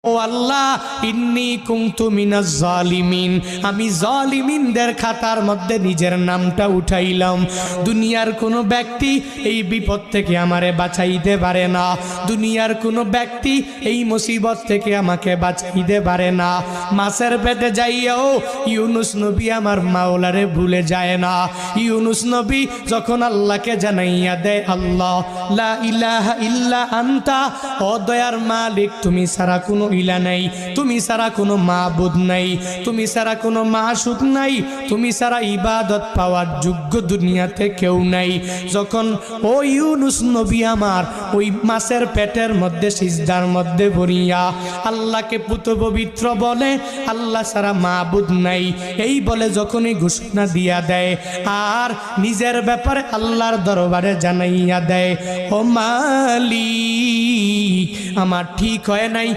ও আল্লাহ, ইন্নী কুনতু মিনাজ জালিমিন, আমি জালিমিনদের খাতার মধ্যে নিজের নামটা উঠাইলাম। দুনিয়ার কোনো ব্যক্তি এই বিপদ থেকে আমারে বাঁচাইতে পারে না, দুনিয়ার কোনো ব্যক্তি এই মুসিবত থেকে আমাকে বাঁচাইতে পারে না। মাছের পেটে যাইয়াও ইউনুস নবী আমার মাওলারে ভুলে যায় না। ইউনুস নবী যখন আল্লাহকে জানাইয়া দেয়, আল্লাহ লা ইলাহা ইল্লা আনতা, ও দয়ার মালিক তুমি ছাড়া কোনো ইলা নাই, তুমি ছাড়া কোনো মাবুদ নাই, তুমি ছাড়া কোনো মাশুক নাই, তুমি ছাড়া ইবাদত পাওয়ার যোগ্য দুনিয়াতে কেউ নাই। যখন ও ইউনুস নবী আমার ওই মাছের পেটের মধ্যে সিজদার মধ্যে পড়িয়া আল্লাহকে পুত পবিত্র বলে, আল্লাহ ছাড়া মাবুদ নাই এই বলে যখনই ঘোষণা দিয়া দেয় আর নিজের ব্যাপারে আল্লাহর দরবারে জানাইয়া দেয়, ও মালিক আমার ঠিক হয় নাই।